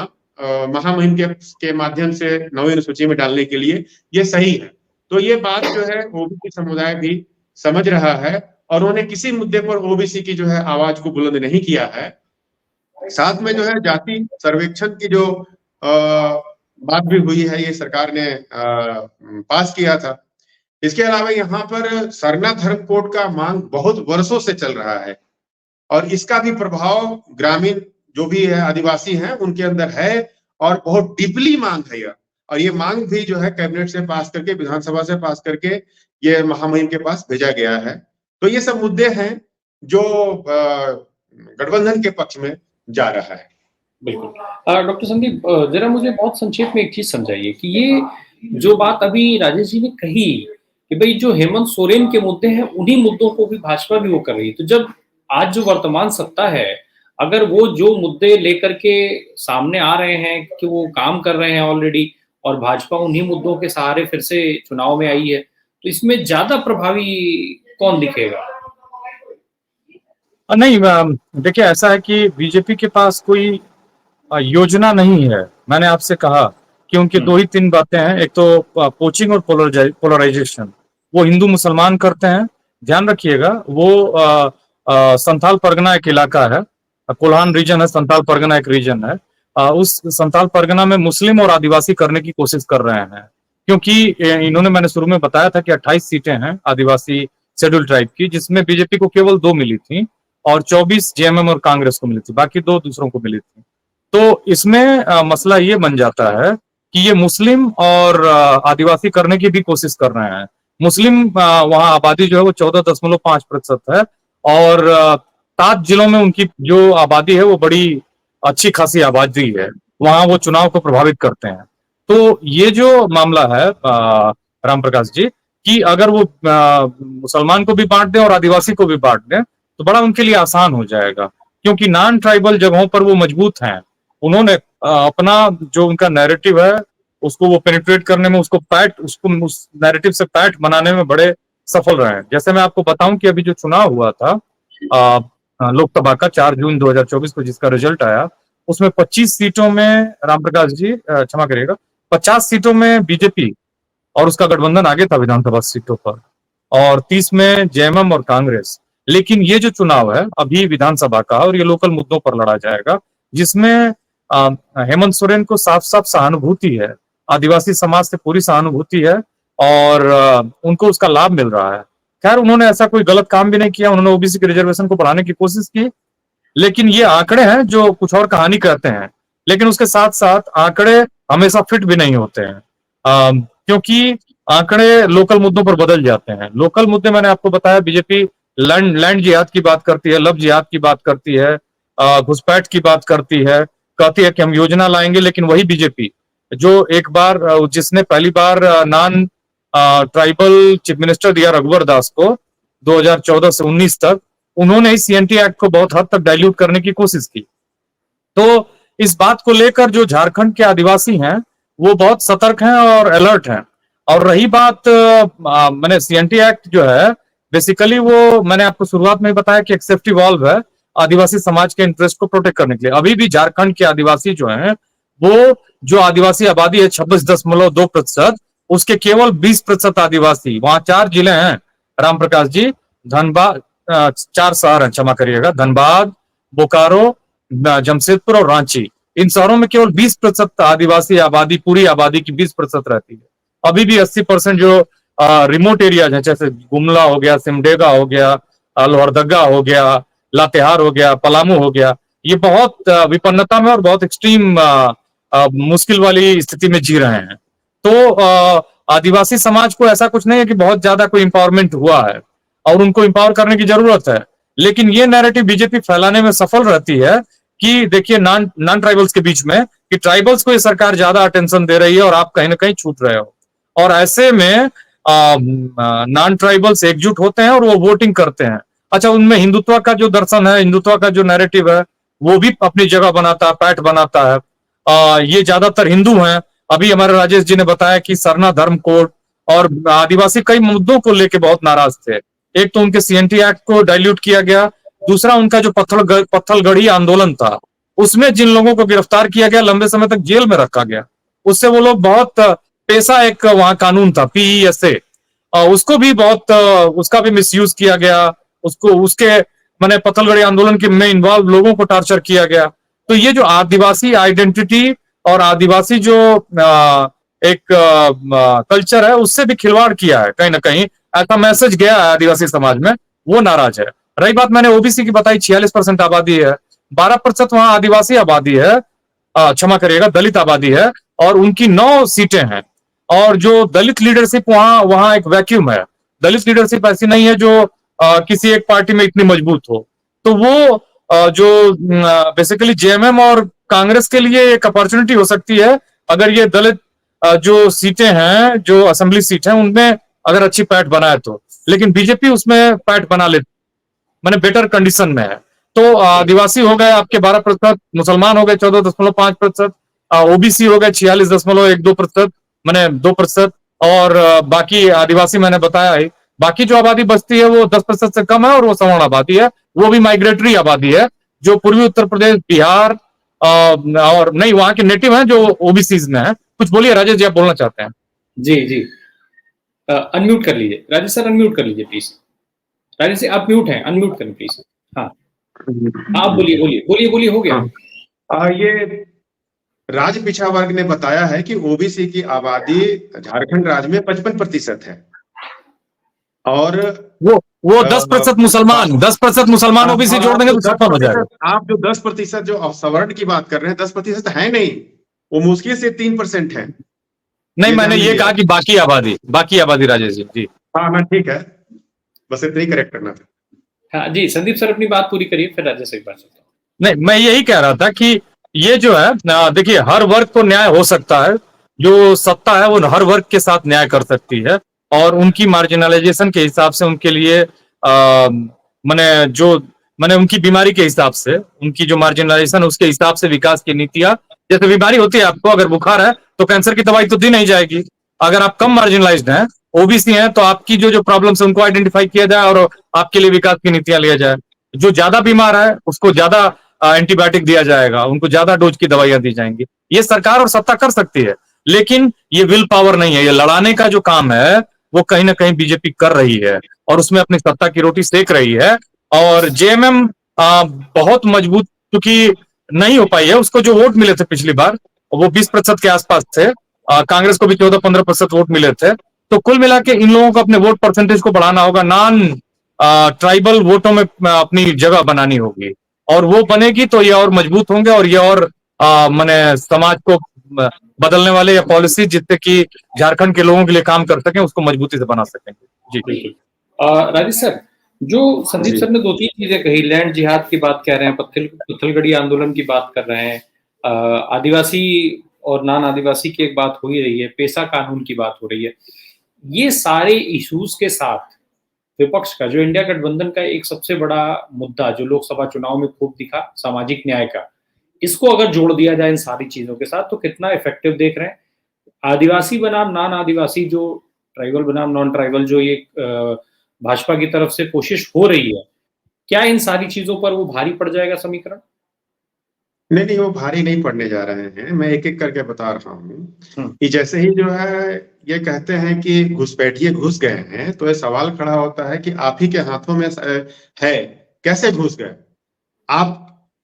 महामहिम के माध्यम से नवीन सूची में डालने के लिए ये सही है। तो ये बात जो है ओबीसी समुदाय भी समझ रहा है और उन्होंने किसी मुद्दे पर ओबीसी की जो है आवाज को बुलंद नहीं किया है। साथ में जो है जाति सर्वेक्षण की जो बात भी हुई है, ये सरकार ने पास किया था। इसके अलावा यहाँ पर सरना धर्म कोड का मांग बहुत वर्षों से चल रहा है और इसका भी प्रभाव ग्रामीण जो भी है आदिवासी हैं उनके अंदर है और बहुत डीपली मांग है यह। और ये मांग भी जो है कैबिनेट से पास करके विधानसभा से पास करके ये महामहिम के पास भेजा गया है। तो ये सब मुद्दे हैं जो गठबंधन के पक्ष में जा रहा है। बिल्कुल। डॉक्टर संदीप, जरा मुझे बहुत संक्षेप में एक चीज समझाइए कि ये जो बात अभी राजेश जी ने कही कि भाई जो हेमंत सोरेन के मुद्दे हैं उन्हीं मुद्दों को भी भाजपा भी वो कर रही है, तो जब आज जो वर्तमान सत्ता है अगर वो जो मुद्दे लेकर के सामने आ रहे हैं कि वो काम कर रहे हैं ऑलरेडी और भाजपा उन्हीं मुद्दों के सहारे फिर से चुनाव में आई है, तो इसमें ज्यादा प्रभावी कौन दिखेगा? नहीं, देखिए ऐसा है कि बीजेपी के पास कोई योजना नहीं है। मैंने आपसे कहा कि उनकी 2 ही 3 बातें हैं, एक तो पोचिंग और पोलराइजेशन। वो हिंदू मुसलमान करते हैं। ध्यान रखिएगा वो संथाल परगना एक इलाका है, कोल्हान रीजन है, संथाल परगना एक रीजन है। उस संथाल परगना में मुस्लिम और आदिवासी करने की कोशिश कर रहे हैं, क्योंकि इन्होंने, मैंने शुरू में बताया था कि 28 सीटें हैं आदिवासी शेड्यूल ट्राइब की, जिसमें बीजेपी को केवल 2 मिली थी और 24 जेएमएम और कांग्रेस को मिली थी, बाकी 2 दूसरों को मिली थी। तो इसमें मसला ये बन जाता है कि ये मुस्लिम और आदिवासी करने की भी कोशिश कर रहे हैं। मुस्लिम वहां आबादी जो है वो 14.5% है और 7 जिलों में उनकी जो आबादी है वो बड़ी अच्छी खासी आबादी है, वहां वो चुनाव को प्रभावित करते हैं। तो ये जो मामला है राम प्रकाश जी, कि अगर वो मुसलमान को भी बांट दें और आदिवासी को भी बांट दें तो बड़ा उनके लिए आसान हो जाएगा, क्योंकि नॉन ट्राइबल जगहों पर वो मजबूत हैं। उन्होंने अपना जो उनका नैरेटिव है उसको वो पेनिट्रेट करने में, उसको उस नैरेटिव से पैठ बनाने में बड़े सफल रहे हैं। जैसे मैं आपको बताऊं कि अभी जो चुनाव हुआ था लोकसभा का 4 जून 2024 को जिसका रिजल्ट आया, उसमें 25 सीटों में, राम प्रकाश जी क्षमा करिएगा, 50 सीटों में बीजेपी और उसका गठबंधन आगे था विधानसभा सीटों पर, और 30 में जेएमएम और कांग्रेस। लेकिन ये जो चुनाव है अभी विधानसभा का, और ये लोकल मुद्दों पर लड़ा जाएगा, जिसमें हेमंत सोरेन को साफ साफ सहानुभूति है, आदिवासी समाज से पूरी सहानुभूति है और उनको उसका लाभ मिल रहा है। खैर, उन्होंने ऐसा कोई गलत काम भी नहीं किया, उन्होंने ओबीसी के रिजर्वेशन को बढ़ाने की कोशिश की, लेकिन ये आंकड़े हैं जो कुछ और कहानी कहते हैं। लेकिन उसके साथ साथ आंकड़े हमेशा फिट भी नहीं होते हैं, क्योंकि आंकड़े लोकल मुद्दों पर बदल जाते हैं। लोकल मुद्दे मैंने आपको बताया, बीजेपी लैंड जिहाद की बात करती है, लव जिहाद की बात करती है, घुसपैठ की बात करती है, कहती है कि हम योजना लाएंगे। लेकिन वही बीजेपी जो एक बार, जिसने पहली बार नॉन ट्राइबल चीफ मिनिस्टर दिया रघुवर दास को 2014 से 19 तक, उन्होंने इस सीएनटी एक्ट को बहुत हद तक डाइल्यूट करने की कोशिश की। तो इस बात को लेकर जो झारखंड के आदिवासी हैं वो बहुत सतर्क हैं और अलर्ट हैं। और रही बात मैंने सीएनटी एक्ट जो है बेसिकली वो मैंने आपको शुरुआत में बताया कि एक सेफ्टी वॉल्व है आदिवासी समाज के इंटरेस्ट को प्रोटेक्ट करने के लिए। अभी भी झारखंड के आदिवासी जो हैं वो जो आदिवासी आबादी है 26.2%, उसके केवल 20% आदिवासी, वहां 4 जिले हैं रामप्रकाश जी, धनबाद, 4 शहर हैं, क्षमा करिएगा, धनबाद, बोकारो, जमशेदपुर और रांची। इन शहरों में केवल 20% आदिवासी आबादी, पूरी आबादी की 20% रहती है। अभी भी 80% जो रिमोट एरियाज हैं, जैसे गुमला हो गया, सिमडेगा हो गया, लोहरदगा हो गया, लातेहार हो गया, पलामू हो गया, ये बहुत विपन्नता में और बहुत एक्सट्रीम मुश्किल वाली स्थिति में जी रहे हैं। तो आदिवासी समाज को ऐसा कुछ नहीं है कि बहुत ज्यादा कोई इंपावरमेंट हुआ है और उनको इंपावर करने की जरूरत है, लेकिन ये नैरेटिव बीजेपी फैलाने में सफल रहती है कि देखिए नॉन ट्राइबल्स के बीच में कि ट्राइबल्स को ये सरकार ज्यादा अटेंशन दे रही है और आप कहीं ना कहीं छूट रहे हो। और ऐसे में नॉन ट्राइबल्स एकजुट होते हैं और वो वोटिंग करते हैं। अच्छा, उनमें हिंदुत्व का जो दर्शन है, हिंदुत्व का जो नैरेटिव है, वो भी अपनी जगह बनाता है, पैठ बनाता है। ये ज्यादातर हिंदू हैं। अभी हमारे राजेश जी ने बताया कि सरना धर्म कोड और आदिवासी कई मुद्दों को लेकर बहुत नाराज थे। एक तो उनके सीएनटी एक्ट को डाइल्यूट किया गया, दूसरा उनका जो पत्थलगढ़ी आंदोलन था उसमें जिन लोगों को गिरफ्तार किया गया, लंबे समय तक जेल में रखा गया, उससे वो लोग बहुत पेशा एक वहां कानून था पीईएसए, उसको भी बहुत उसका भी मिसयूज किया गया, उसको उसके मैंने पत्थलगढ़ी आंदोलन के में इन्वॉल्व लोगों को टार्चर किया गया। तो ये जो आदिवासी आइडेंटिटी और आदिवासी जो एक कल्चर है उससे भी खिलवाड़ किया है, कहीं ना कहीं ऐसा मैसेज गया है आदिवासी समाज में, वो नाराज है। रही बात मैंने ओबीसी की बताई, 46% आबादी है, 12% वहां आदिवासी आबादी है, क्षमा करिएगा दलित आबादी है, और उनकी 9 सीटें हैं। और जो दलित लीडरशिप वहां एक वैक्यूम है। दलित लीडरशिप ऐसी नहीं है जो किसी एक पार्टी में इतनी मजबूत हो। तो वो जो बेसिकली जेएमएम और कांग्रेस के लिए एक अपॉर्चुनिटी हो सकती है अगर ये दलित जो सीटें हैं, जो असेंबली सीट हैं, उनमें अगर अच्छी पैठ बनाए तो। लेकिन बीजेपी उसमें पैठ बना लेती, मैंने बेटर कंडीशन में है। तो आदिवासी हो गए आपके 12%, मुसलमान हो गए 14.5%, ओबीसी हो गए 46.12%, मैंने 2%, और बाकी आदिवासी मैंने बताया ही। बाकी जो आबादी बचती है वो 10% से कम है और वो सवर्ण आबादी है, वो भी माइग्रेटरी आबादी है जो पूर्वी उत्तर प्रदेश, बिहार और नहीं वहां के नेटिव हैं जो ओबीसीज में है। कुछ बोलिए राजेश जी, आप बोलना चाहते हैं? जी जी, अनम्यूट कर लीजिए राजेश सर, अनम्यूट कर लीजिए प्लीज। राजेश जी आप म्यूट हैं, अनम्यूट करें प्लीज। हाँ आप बोलिए बोलिए बोलिए बोलिए, हो गया। ये राज्य पिछड़ा वर्ग ने बताया है कि ओबीसी की आबादी झारखंड राज्य में 55% है, और वो 10% मुसलमान, 10% मुसलमान ओबीसी जोड़ देंगे तो 56 हो जाएगा। आप जो 10% जो सवर्ण की बात कर रहे हैं, 10% है नहीं, वो मुश्किल से 3% है। नहीं, मैंने ये कहा कि बाकी आबादी राजेश जी। हाँ ठीक है, बस इतना ही करेक्ट करना था। हाँ जी, संदीप सर अपनी बात पूरी करिए, फिर राजेश से एक बात करता हूँ। नहीं, मैं यही कह रहा था कि ये जो है देखिए, हर वर्ग को न्याय हो सकता है, जो सत्ता है वो हर वर्ग के साथ न्याय कर सकती है, और उनकी मार्जिनलाइजेशन के हिसाब से उनके लिए मैंने उनकी बीमारी के हिसाब से, उनकी जो मार्जिनलाइजेशन उसके हिसाब से विकास की नीतियां, जैसे बीमारी होती है आपको, अगर बुखार है तो कैंसर की दवाई तो दी नहीं जाएगी। अगर आप कम मार्जिनलाइज्ड हैं, ओबीसी हैं, तो आपकी जो प्रॉब्लम्स है उनको आइडेंटिफाई किया जाए और आपके लिए विकास की नीतियां लिया जाए। जो ज्यादा बीमार है उसको ज्यादा एंटीबायोटिक दिया जाएगा, उनको ज्यादा डोज की दवाइयां दी जाएंगी। ये सरकार और सत्ता कर सकती है, लेकिन ये विल पावर नहीं है। ये लड़ाने का जो काम है वो कहीं ना कहीं बीजेपी कर रही है और उसमें अपनी सत्ता की रोटी सेक रही है। और जेएमएम बहुत मजबूत क्योंकि नहीं हो पाई है, उसको जो वोट मिले थे पिछली बार वो 20% के आसपास थे, कांग्रेस को भी 14-15% वोट मिले थे। तो कुल मिला के इन लोगों को अपने वोट परसेंटेज को बढ़ाना होगा, नॉन ट्राइबल वोटों में अपनी जगह बनानी होगी, और वो बनेगी तो ये और मजबूत होंगे, और ये और माने समाज को बदलने वाले या पॉलिसी जिससे कि झारखंड के लोगों के लिए काम कर सकें उसको मजबूती से बना सकेंगे। जी बिल्कुल। राजेश सर, जो संदीप सर ने 2-3 चीजें कही, लैंड जिहाद की बात कह रहे हैं, पत्थलगढ़ी आंदोलन की बात कर रहे हैं, आदिवासी और नॉन आदिवासी की एक बात हो ही रही है, पेशा कानून की बात हो रही है। ये सारे इश्यूज के साथ विपक्ष का, जो इंडिया गठबंधन का एक सबसे बड़ा मुद्दा जो लोकसभा चुनाव में खूब दिखा, सामाजिक न्याय का, इसको अगर जोड़ दिया जाए इन सारी चीज़ों के साथ तो कितना इफ़ेक्टिव देख रहे हैं? आदिवासी बनाम नॉन आदिवासी, जो ट्राइबल बनाम नॉन ट्राइबल, जो ये भाजपा की तरफ से कोशिश हो रही है, क्या इन सारी चीज़ों पर वो भारी पड़ जाएगा समीकरण? नहीं, नहीं, वो भारी नहीं पड़ने जा रहे हैं। मैं एक-एक करके बता रहा हूँ हुँ, कि जैसे ही जो है ये कहते हैं कि घुसपैठिए घुस गए हैं, तो ये सवाल खड़ा होता है कि आप ही के हाथों में है, कैसे घुस गए? आप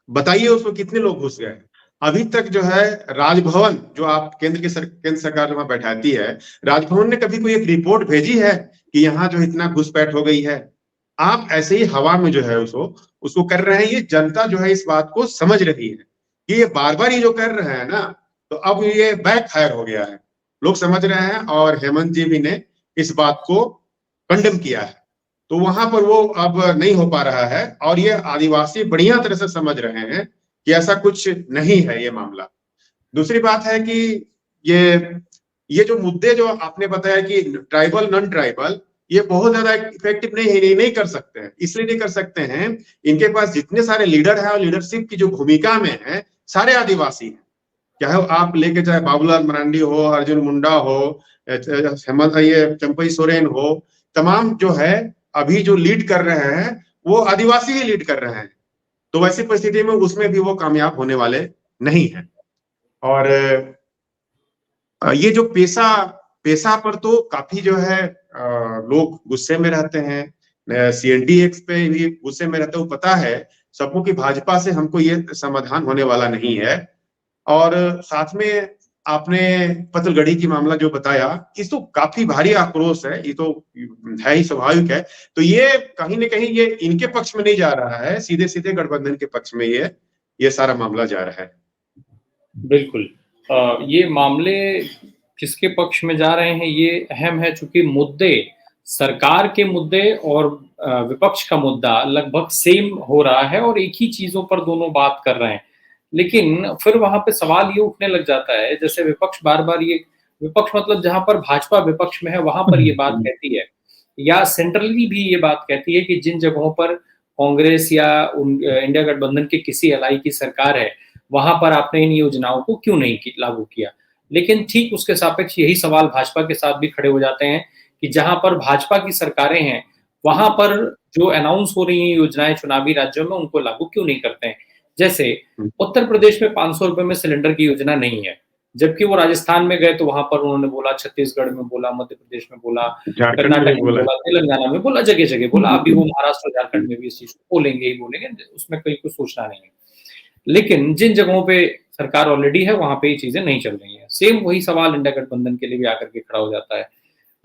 बताइए उसमें कितने लोग घुस गए? अभी तक जो है राजभवन, जो आप केंद्र सरकार जो वहाँ बैठाती है, राजभवन ने कभी कोई एक रिपोर्ट भेजी है कि यहाँ जो इतना घुसपैठ हो गई है? आप ऐसे ही हवा में जो है उसको कर रहे हैं। ये जनता जो है इस बात को समझ रही है कि ये बार-बार ये जो कर रहे हैं ना, तो अब ये बैकफायर हो गया है। लोग समझ रहे हैं और हेमंत जी भी ने इस बात को कंडेम किया है। तो वहां पर वो अब नहीं हो पा रहा है और ये आदिवासी बढ़िया तरह से समझ रहे हैं कि ऐसा कुछ नहीं है ये मामला। दूसरी बात है कि ये ये जो मुद्दे जो आपने बताया कि ट्राइबल नॉन ट्राइबल, ये बहुत ज्यादा इफेक्टिव नहीं कर सकते हैं। इसलिए नहीं कर सकते हैं, इनके पास जितने सारे लीडर है और लीडरशिप की जो भूमिका में है, सारे आदिवासी हैं। चाहे आप लेके चाहे बाबूलाल मरांडी हो, अर्जुन मुंडा हो, हेमंत ये चंपई सोरेन हो, तमाम जो है अभी जो लीड कर रहे हैं वो आदिवासी ही लीड कर रहे हैं। तो वैसी परिस्थिति में उसमें भी वो कामयाब होने वाले नहीं है। और ये जो पेशा पेशा पर तो काफी जो है लोग गुस्से में रहते हैं। सीएनडी एक्स पे भी गुस्से में रहते हैं। वो पता है सबको कि भाजपा से हमको ये समाधान होने वाला नहीं है। और साथ में आपने पत्थलगड़ी की मामला जो बताया, इस तो काफी भारी आक्रोश है, ये तो है ही, स्वाभाविक है। तो ये कहीं न कहीं ये इनके पक्ष में नहीं जा रहा है, सीधे-सीधे गठबंधन के पक्ष में ये सारा मामला जा रहा है। बिल्कुल। ये मामले किसके पक्ष में जा रहे हैं ये अहम है, चूँकि मुद्दे, सरकार के मुद्दे और विपक्ष का मुद्दा लगभग सेम हो रहा है और एक ही चीज़ों पर दोनों बात कर रहे हैं। लेकिन फिर वहाँ पे सवाल ये उठने लग जाता है, जैसे विपक्ष बार-बार ये, विपक्ष मतलब जहाँ पर भाजपा विपक्ष में है वहाँ पर ये बात कहती है, या सेंट्रली भी ये बात कहती है कि जिन जगहों पर कांग्रेस या इंडिया गठबंधन के किसी एलाई की सरकार है, वहाँ पर आपने इन योजनाओं को क्यों नहीं लागू किया? लेकिन ठीक उसके सापेक्ष यही सवाल भाजपा के साथ भी खड़े हो जाते हैं कि जहाँ पर भाजपा की सरकारें हैं, वहाँ पर जो अनाउंस हो रही हैं योजनाएँ चुनावी राज्यों में, उनको लागू क्यों नहीं करते हैं? जैसे उत्तर प्रदेश में ₹500 में सिलेंडर की योजना नहीं है, जबकि वो राजस्थान में गए तो वहाँ पर उन्होंने बोला, छत्तीसगढ़ में बोला, मध्य प्रदेश में बोला, झारखंड में कर्नाटक भी में बोला। बोला, तेलंगाना में बोला, जगह-जगह बोला। अभी वो महाराष्ट्र और झारखंड में भी इस चीज़ को बोलेंगे ही बोलेंगे, उसमें कोई कुछ सोचना नहीं है। लेकिन जिन जगहों पे सरकार ऑलरेडी है, वहाँ पे ये चीज़ें नहीं चल रही हैं। सेम वही सवाल इंडिया गठबंधन के लिए भी आकर के खड़ा हो जाता है।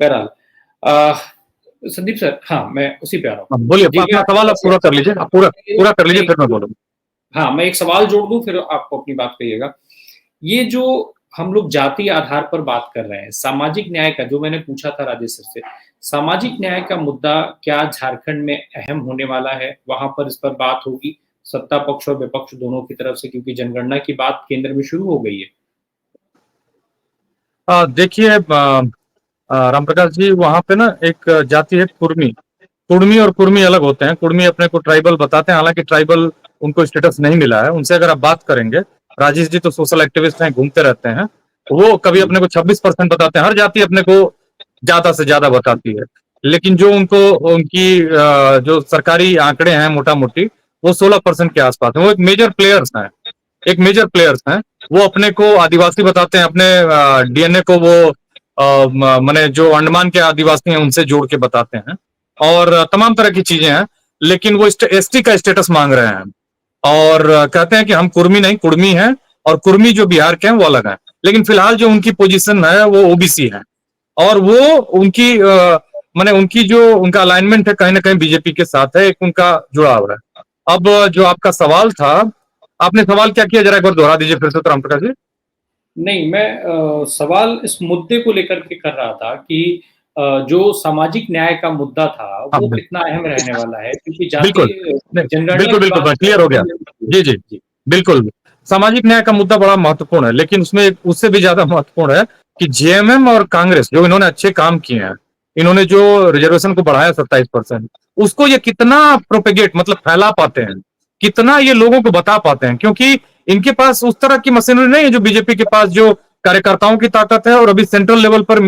बहरहाल संदीप सर, हाँ, मैं उसी पे आ रहा हूँ। बोलिए, जी, मैं अपना सवाल आप पूरा कर लीजिए, आप पूरा कर लीजिए, फिर मैं बोलूँगा। हाँ, मैं एक सवाल जोड़ दूँ, फिर आप अपनी बात कहिएगा। ये जो हम लोग जातीय आधार पर बात कर रहे हैं, सामाजिक न्याय का, जो मैंने पूछा था राजेश सर से, सामाजिक न्याय का मुद्दा क्या झारखंड में अहम होने वाला है? वहाँ पर इस पर बात होगी, सत्ता पक्ष और विपक्ष दोनों की तरफ से, क्योंकि जनगणना की बात केंद्र में शुरू हो गई है। देखिए रामप्रकाश जी, वहाँ पे ना एक जाति है कुर्मी। कुर्मी और कुर्मी अलग होते हैं। कुर्मी अपने को ट्राइबल बताते हैं, हालांकि ट्राइबल उनको स्टेटस नहीं मिला है। उनसे अगर आप बात करेंगे, राजेश जी तो सोशल एक्टिविस्ट हैं, घूमते रहते हैं, वो कभी अपने को 26% बताते हैं। हर जाति अपने को ज्यादा से ज्यादा बताती है, लेकिन जो उनको उनकी जो सरकारी आंकड़े हैं मोटा मोटी, वो 16% के आसपास है। वो एक मेजर प्लेयर्स हैं। वो अपने को आदिवासी बताते हैं, अपने डीएनए को वो माने जो अंडमान के आदिवासी हैं उनसे जोड़ के बताते हैं, और तमाम तरह की चीजें हैं। लेकिन वो एसटी का स्टेटस मांग रहे हैं और कहते हैं कि हम कुर्मी नहीं, कुर्मी हैं, और कुर्मी जो बिहार के हैं वो अलग है। लेकिन फिलहाल जो उनकी पोजीशन है वो ओबीसी है, और वो उनकी माने उनकी जो उनका अलाइनमेंट है कहीं ना कहीं बीजेपी के साथ है, एक उनका जुड़ाव है। अब जो आपका सवाल था, आपने सवाल क्या किया, जरा एक बार दोहरा दीजिए फिर से, तो रामप्रकाश जी। नहीं, मैं सवाल इस मुद्दे को लेकर के कर रहा था कि जो सामाजिक न्याय का मुद्दा था, हाँ, वो कितना अहम रहने वाला है, क्योंकि बिल्कुल, जनगणना बिल्कुल, की बिल्कुल, बात क्लियर हो गया। जी, जी, जी। बिल्कुल। सामाजिक न्याय का मुद्दा बड़ा महत्वपूर्ण है, लेकिन उसमें उससे भी ज्यादा महत्वपूर्ण है कि जेएमएम और कांग्रेस जो इन्होंने अच्छे काम किए हैं, इन्होंने जो रिजर्वेशन को बढ़ाया 27%, उसको ये कितना प्रोपेगेट मतलब फैला पाते हैं, कितना ये लोगों को बता पाते हैं, क्योंकि इनके पास उस तरह की मशीनरी नहीं है जो बीजेपी के पास, जो कार्यकर्ताओं की ताकत है और अभी सेंट्रल लेवल पर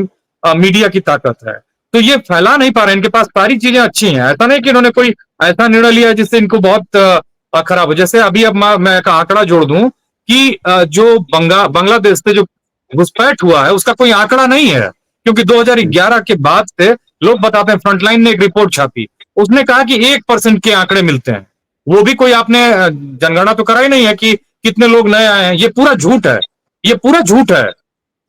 मीडिया की ताकत है। तो ये फैला नहीं पा रहे, इनके पास सारी चीजें अच्छी हैं। ऐसा नहीं कि इन्होंने कोई ऐसा निर्णय लिया जिससे इनको बहुत खराब हो। जैसे अभी अब मैं एक आंकड़ा जोड़ दूं कि जो बांग्लादेश से जो घुसपैठ हुआ है उसका कोई आंकड़ा नहीं है, क्योंकि 2011 के बाद से लोग बताते हैं, फ्रंटलाइन ने एक रिपोर्ट छापी, उसने कहा कि 1% के आंकड़े मिलते हैं। वो भी कोई आपने जनगणना तो करा ही नहीं है कि कितने लोग नए आए हैं। ये पूरा झूठ है, ये पूरा झूठ है,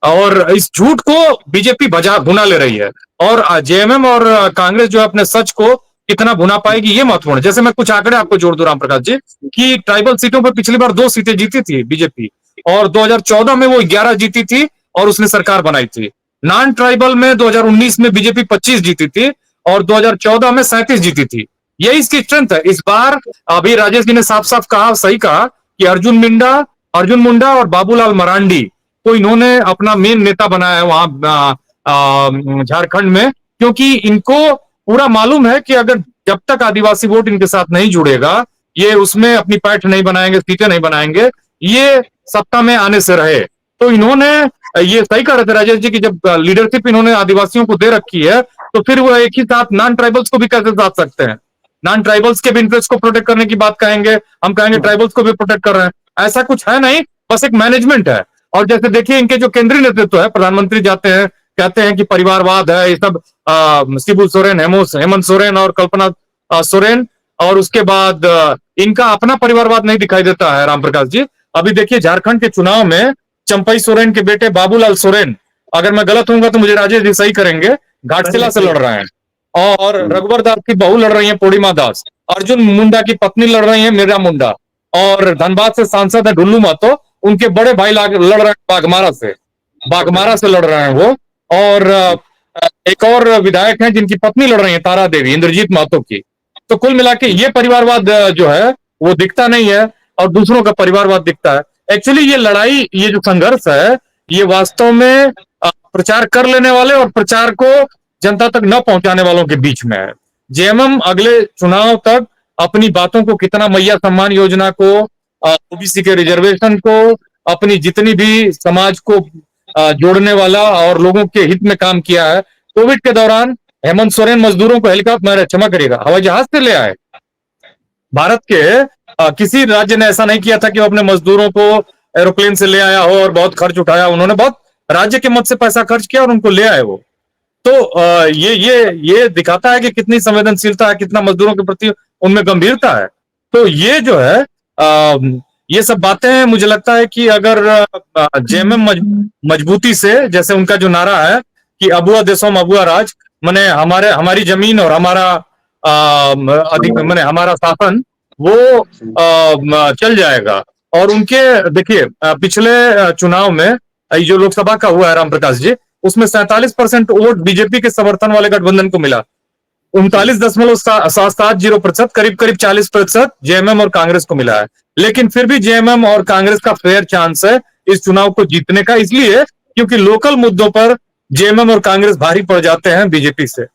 और इस झूठ को बीजेपी भुना ले रही है। और जेएमएम और कांग्रेस जो है अपने सच को कितना भुना पाएगी ये महत्वपूर्ण है। जैसे मैं कुछ आंकड़े आपको जोड़ दूं राम प्रकाश जी, कि ट्राइबल सीटों पर पिछली बार 2 सीटें जीती थी बीजेपी, और 2014 में वो 11 जीती थी और उसने सरकार बनाई थी। नॉन ट्राइबल में 2019 में बीजेपी 25 जीती थी और 2014 में 37 जीती थी। यही इसकी स्ट्रेंथ है। इस बार अभी राजेश जी ने साफ साफ कहा, सही कहा, कि अर्जुन मुंडा और बाबूलाल मरांडी को इन्होंने अपना मेन नेता बनाया है वहां झारखंड में, क्योंकि इनको पूरा मालूम है कि अगर जब तक आदिवासी वोट इनके साथ नहीं जुड़ेगा, ये उसमें अपनी पैठ नहीं बनाएंगे, सीटें नहीं बनाएंगे, ये सत्ता में आने से रहे। तो इन्होंने ये सही कह रहे थे राजेश जी की जब लीडरशिप इन्होंने आदिवासियों को दे रखी है, तो फिर वो एक ही साथ नॉन ट्राइबल्स को भी कैसे साथ सकते हैं? नॉन ट्राइबल्स के भी इंटरेस्ट को प्रोटेक्ट करने की बात कहेंगे, हम कहेंगे ट्राइबल्स को भी प्रोटेक्ट कर रहे हैं। ऐसा कुछ है नहीं, बस एक मैनेजमेंट है। और जैसे देखिए इनके जो केंद्रीय नेतृत्व है, प्रधानमंत्री जाते हैं, कहते हैं कि परिवारवाद है, ये सब शिबू सोरेन, हेमंत सोरेन और कल्पना सोरेन, और उसके बाद इनका अपना परिवारवाद नहीं दिखाई देता है राम प्रकाश जी। अभी देखिए झारखंड के चुनाव में चंपई सोरेन के बेटे बाबूलाल सोरेन, अगर मैं गलत होऊंगा तो मुझे राजेश जी सही करेंगे, घाटशिला से लड़ रहे हैं, और रघुवर दास की बहू लड़ रही है पूर्णिमा दास, अर्जुन मुंडा की पत्नी लड़ रही है मीरा मुंडा, और धनबाद से सांसद है ढुल्लू महतो, उनके बड़े भाई लड़ रहे हैं बाघमारा से लड़ रहे हैं वो, और एक और विधायक हैं जिनकी पत्नी लड़ रही है तारा देवी, इंद्रजीत महतो की। तो कुल मिला के ये परिवारवाद जो है वो दिखता नहीं है, और दूसरों का परिवारवाद दिखता है। एक्चुअली ये लड़ाई, ये जो संघर्ष है, ये वास्तव में प्रचार कर लेने वाले और प्रचार को जनता तक न पहुंचाने वालों के बीच में है। जेएमएम अगले चुनाव तक अपनी बातों को कितना मैया सम्मान योजना को, ओबीसी के रिजर्वेशन को, अपनी जितनी भी समाज को जोड़ने वाला और लोगों के हित में काम किया है। कोविड के दौरान हेमंत सोरेन मजदूरों को हेलीकॉप्टर, क्षमा करिएगा, हवाई जहाज से ले आए। भारत के किसी राज्य ने ऐसा नहीं किया था कि वो अपने मजदूरों को एरोप्लेन से ले आया हो और बहुत खर्च उठाया। उन्होंने बहुत राज्य के मत से पैसा खर्च किया और उनको ले आए वो। तो ये दिखाता है कि कितनी संवेदनशीलता है, कितना मजदूरों के प्रति उनमें गंभीरता है। तो ये जो है ये सब बातें मुझे लगता है कि अगर जेएमएम मजबूती से, जैसे उनका जो नारा है कि अबुआ देशों में अबुआ राज, माने हमारी जमीन और हमारा माने हमारा शासन, वो चल जाएगा। और उनके देखिए पिछले चुनाव में जो लोकसभा का हुआ है राम प्रकाश जी, उसमें 47% वोट बीजेपी के समर्थन वाले गठबंधन को मिला, 39.70%, करीब करीब 40% जेएमएम और कांग्रेस को मिला है। लेकिन फिर भी जेएमएम और कांग्रेस का फेयर चांस है इस चुनाव को जीतने का, इसलिए क्योंकि लोकल मुद्दों पर जेएमएम और कांग्रेस भारी पड़ जाते हैं बीजेपी से।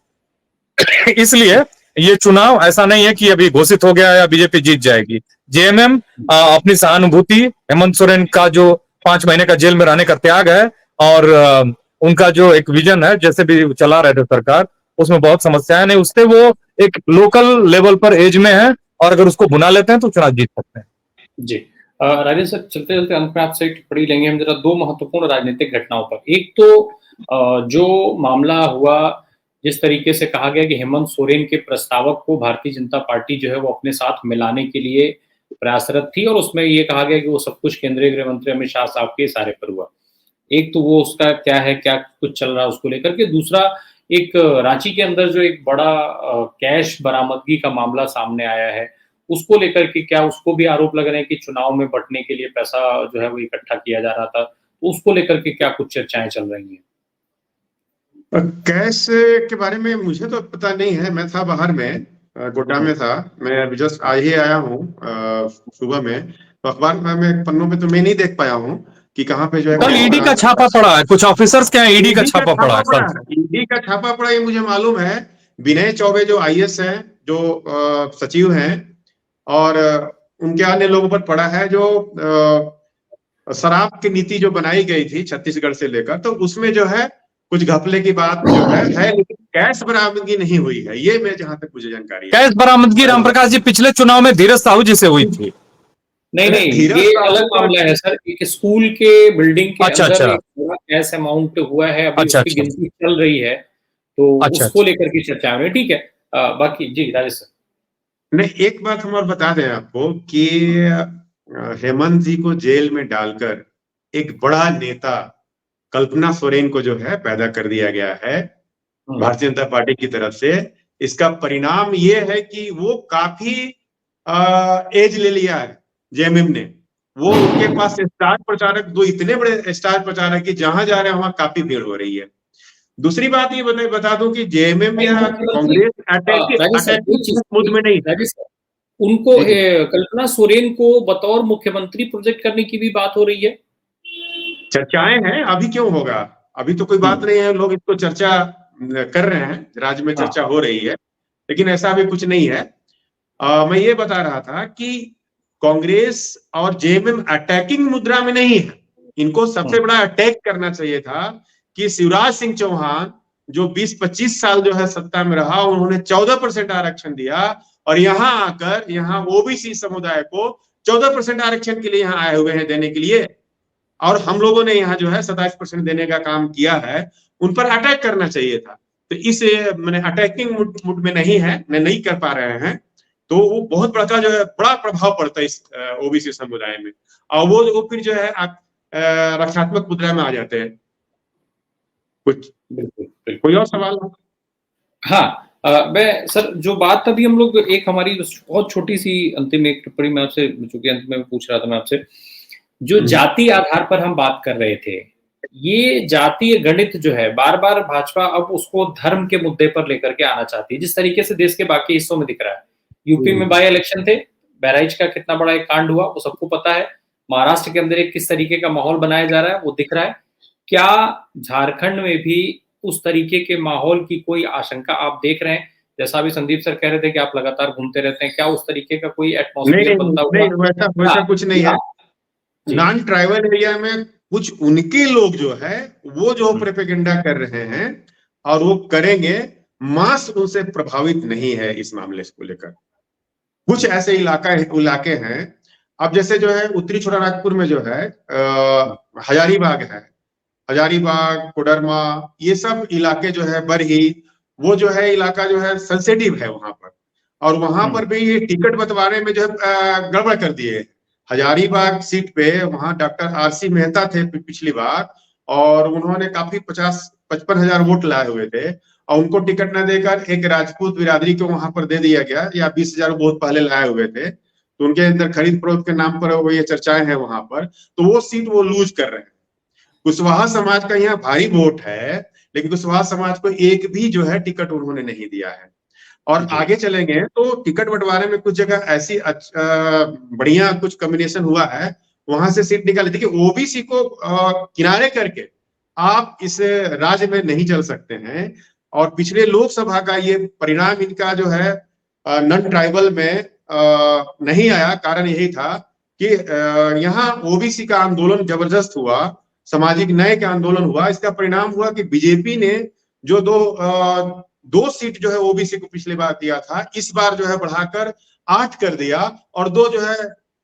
इसलिए ये चुनाव ऐसा नहीं है कि अभी घोषित हो गया या बीजेपी जीत जाएगी। जेएमएम अपनी सहानुभूति, हेमंत सोरेन का जो 5 महीने का जेल में रहने का त्याग है, और उनका जो एक विजन है, जैसे भी चला रहे थे सरकार, उसमें बहुत समस्याएं नहीं, उससे वो एक लोकल लेवल पर एज में है, और अगर उसको बुना लेते हैं तो चुनाव जीत सकते हैं। जी राजेश सर, चलते चलते अंत में आपसे एक टिप्पणी लेंगे हम जरा 2 महत्वपूर्ण राजनीतिक घटनाओं पर। एक तो जो मामला हुआ, जिस तरीके से कहा गया कि हेमंत सोरेन के प्रस्तावक को भारतीय जनता पार्टी जो है वो अपने साथ मिलाने के लिए प्रयासरत थी, और उसमें ये कहा गया कि वो सब कुछ केंद्रीय गृह मंत्री अमित शाह साहब के इशारे पर हुआ। एक तो वो उसका क्या है, क्या कुछ चल रहा है उसको लेकर के। दूसरा, एक रांची के अंदर जो एक बड़ा कैश बरामदगी का मामला सामने आया है, उसको लेकर के क्या उसको भी आरोप लग रहे हैं कि चुनाव में बंटने के लिए पैसा जो है वो इकट्ठा किया जा रहा था, तो उसको लेकर के क्या कुछ चर्चाएं चल रही हैं? कैश के बारे में मुझे तो पता नहीं है, मैं था बाहर में, गोड्डा में था, मैं अभी जस्ट आज ही आया हूँ सुबह में, तो अखबार में पन्नों में तो मैं नहीं देख पाया हूँ। कि कहाँ पे जो है कल ईडी का छापा पड़ा है, कुछ ऑफिसर्स के यहाँ ईडी का छापा पड़ा है कल। ईडी का छापा पड़ा, ये मुझे मालूम है। विनय चौबे जो आईएएस हैं, जो सचिव हैं, और उनके अन्य लोगों पर पड़ा है, जो शराब की नीति जो बनाई गई थी छत्तीसगढ़ से लेकर, तो उसमें जो है कुछ घपले की बात जो है लेकिन कैश बरामदगी नहीं हुई है, ये मैं जहां तक मुझे जानकारी है। कैश बरामदगी रामप्रकाश जी पिछले चुनाव में धीरज साहू जी से हुई थी। नहीं, ये अलग मामला है सर। एक स्कूल के बिल्डिंग के अंदर एक पूरा कैश अमाउंट हुआ है, अभी उसकी गिनती चल रही है, तो उसको लेकर की चर्चा हो रही है। ठीक है, बाकी जी राजेश सर। नहीं, एक बात हम और बता दें आपको कि हेमंत जी को जेल में डालकर एक बड़ा नेता कल्पना सोरेन को जो है पैदा कर दिया गया है भारतीय जनता पार्टी की तरफ से। इसका परिणाम ये है कि वो काफी एज ले लिया है जेएमएम ने। वो उनके पास स्टार प्रचारक, दो इतने बड़े स्टार प्रचारक कि जहां जा रहे हैं वहां काफी भीड़ हो रही है। दूसरी बात ये बता दूं कि जेएमएम या कांग्रेस अटैकिंग मुद्दे में नहीं है। उनको कल्पना सोरेन को बतौर मुख्यमंत्री प्रोजेक्ट करने की भी बात हो रही है, चर्चाएं हैं। अभी क्यों होगा, अभी तो कोई बात नहीं है, लोग इसको चर्चा कर रहे हैं, राज्य में चर्चा हो रही है, लेकिन ऐसा अभी कुछ नहीं है। मैं ये बता रहा था कि कांग्रेस और जेएमएम अटैकिंग मुद्रा में नहीं है। इनको सबसे बड़ा अटैक करना चाहिए था कि शिवराज सिंह चौहान जो 20-25 साल जो है सत्ता में रहा, उन्होंने 14% आरक्षण दिया, और यहाँ आकर यहाँ ओबीसी समुदाय को 14% आरक्षण के लिए यहाँ आए हुए हैं देने के लिए, और हम लोगों ने यहाँ जो है 27% देने का काम किया है। उन पर अटैक करना चाहिए था, तो इस मैंने अटैकिंग मूड में नहीं है, नहीं कर पा रहे हैं, तो वो बहुत बड़ा जो है बड़ा प्रभाव पड़ता है इस ओबीसी समुदाय में, और वो फिर जो है रक्षात्मक मुद्रा में आ जाते हैं। कुछ कोई और सवाल हो? हाँ, मैं सर जो बात अभी हम लोग एक हमारी बहुत छोटी सी अंतिम एक टिप्पणी में आपसे, चूंकि अंत में पूछ रहा था मैं आपसे, जो जाति आधार पर हम बात कर रहे थे, ये जातीय गणित जो है बार बार भाजपा अब उसको धर्म के मुद्दे पर लेकर के आना चाहती है, जिस तरीके से देश के बाकी हिस्सों में दिख रहा है। यूपी में बाई इलेक्शन थे, बहराइच का कितना बड़ा एक कांड हुआ वो सबको पता है। महाराष्ट्र के अंदर एक किस तरीके का माहौल बनाया जा रहा है वो दिख रहा है। क्या झारखंड में भी उस तरीके के माहौल की कोई आशंका आप देख रहे हैं? जैसा अभी संदीप सर कह रहे थे कि आप लगातार घूमते रहते हैं, क्या उस तरीके का कोई एटमॉस्फेयर बनता हुआ? वैसा कुछ नहीं है। नॉन ट्राइबल एरिया में कुछ उनके लोग जो है वो जो प्रोपेगेंडा कर रहे हैं और वो करेंगे, मास उनसे प्रभावित नहीं है इस मामले को लेकर। कुछ ऐसे इलाके हैं, अब जैसे जो है उत्तरी छोटानागपुर में जो है हजारीबाग है, हजारीबाग, कोडरमा, ये सब इलाके जो है, बरही, वो जो है इलाका जो है सेंसिटिव है वहां पर, और वहां पर भी ये टिकट बंटवारे में जो है गड़बड़ कर दिए। हजारीबाग सीट पे वहां डॉक्टर आरसी मेहता थे पिछली बार, और उन्होंने काफी 50-55 हजार वोट लाए हुए थे, और उनको टिकट न देकर एक राजपूत बिरादरी को वहां पर दे दिया गया, या 20,000 वोट पहले लाए हुए थे, तो उनके अंदर खरीद फरोख्त के नाम पर वो ये चर्चाएं हैं वहां पर, तो वो सीट वो लूज कर रहे हैं। कुशवाहा समाज का यहाँ भारी वोट है, लेकिन कुशवाहा समाज को एक भी जो है टिकट उन्होंने नहीं दिया है। और आगे चलेंगे तो टिकट बंटवारे में कुछ जगह ऐसी बढ़िया कुछ कॉम्बिनेशन हुआ है, वहां से सीट निकाली। देखिए, ओबीसी को किनारे करके आप इस राज्य में नहीं चल सकते हैं, और पिछले लोकसभा का ये परिणाम इनका जो है नॉन ट्राइबल में नहीं आया। कारण यही था कि यहाँ ओबीसी का आंदोलन जबरदस्त हुआ, सामाजिक न्याय का आंदोलन हुआ। इसका परिणाम हुआ कि बीजेपी ने जो दो सीट जो है ओबीसी को पिछली बार दिया था, इस बार जो है बढ़ाकर 8 कर दिया, और 2 जो है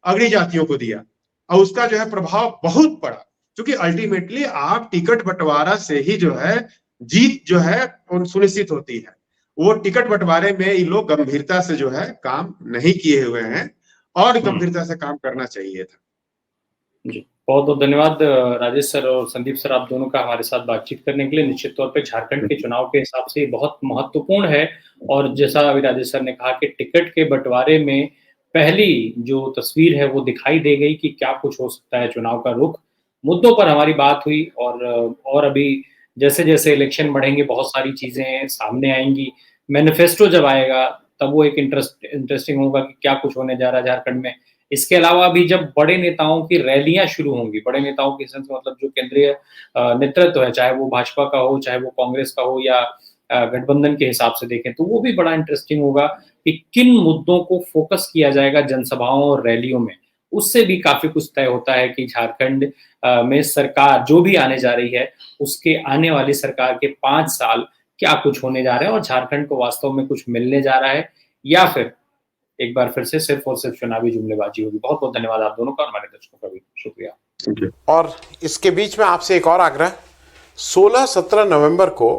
अग्रणी जातियों को दिया, और उसका जो है प्रभाव बहुत पड़ा, क्योंकि अल्टीमेटली आप टिकट बंटवारा से ही जो है जीत जो है सुनिश्चित होती है। वो टिकट बंटवारे में ये लोग गंभीरता से जो है काम नहीं किए हुए हैं, और गंभीरता से काम करना चाहिए था। जी, बहुत बहुत धन्यवाद राजेश सर और संदीप सर, आप दोनों का हमारे साथ बातचीत करने के लिए। निश्चित तौर पे झारखंड के चुनाव के हिसाब से बहुत महत्वपूर्ण है, और जैसा अभी राजेश सर ने कहा कि टिकट के बंटवारे में पहली जो तस्वीर है वो दिखाई दे गई कि क्या कुछ हो सकता है चुनाव का रुख। मुद्दों पर हमारी बात हुई, और अभी जैसे जैसे इलेक्शन बढ़ेंगे बहुत सारी चीजें सामने आएंगी। मैनिफेस्टो जब आएगा तब वो एक इंटरेस्टिंग होगा कि क्या कुछ होने जा रहा है झारखंड में। इसके अलावा अभी जब बड़े नेताओं की रैलियाँ शुरू होंगी, बड़े नेताओं के सेंस मतलब जो केंद्रीय नेतृत्व है, चाहे वो भाजपा का हो, चाहे वो कांग्रेस का हो या गठबंधन के हिसाब से देखें, तो वो भी बड़ा इंटरेस्टिंग होगा कि किन मुद्दों को फ़ोकस किया जाएगा जनसभाओं और रैलियों में। उससे भी काफ़ी कुछ तय होता है कि झारखंड में सरकार जो भी आने जा रही है, उसके आने वाली सरकार के 5 साल क्या कुछ होने जा रहे हैं और झारखंड को वास्तव में कुछ मिलने जा रहा है या फिर एक बार फिर से सिर्फ और सिर्फ चुनावी जुमलेबाजी होगी। बहुत-बहुत धन्यवाद आप दोनों का और हमारे दर्शकों का भी शुक्रिया। Thank you. और इसके बीच में आपसे एक और आग्रह, 16-17 नवंबर को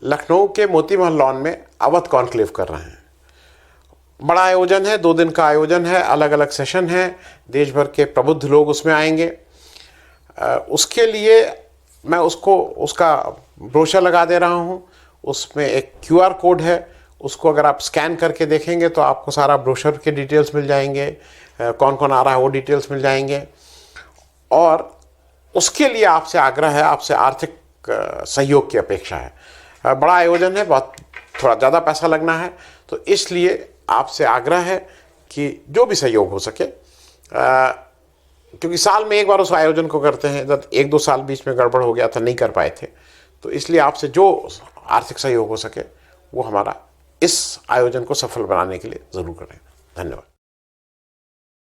लखनऊ के मोती महल लॉन में अवध कॉन्क्लेव कर रहे हैं। बड़ा आयोजन है, 2 दिन का आयोजन है, अलग अलग सेशन है, देश भर के प्रबुद्ध लोग उसमें आएंगे। उसके लिए मैं उसका ब्रोशर लगा दे रहा हूँ। उसमें एक QR कोड है, उसको अगर आप स्कैन करके देखेंगे तो आपको सारा ब्रोशर के डिटेल्स मिल जाएंगे, कौन कौन आ रहा है वो डिटेल्स मिल जाएंगे। और उसके लिए आपसे आग्रह है, आपसे आर्थिक सहयोग की अपेक्षा है। बड़ा आयोजन है, बहुत थोड़ा ज़्यादा पैसा लगना है, तो इसलिए आपसे आग्रह है कि जो भी सहयोग हो सके, क्योंकि साल में एक बार उस आयोजन को करते हैं, जब 1-2 साल बीच में गड़बड़ हो गया था, नहीं कर पाए थे, तो इसलिए आपसे जो आर्थिक सहयोग हो सके वो हमारा इस आयोजन को सफल बनाने के लिए ज़रूर करें। धन्यवाद।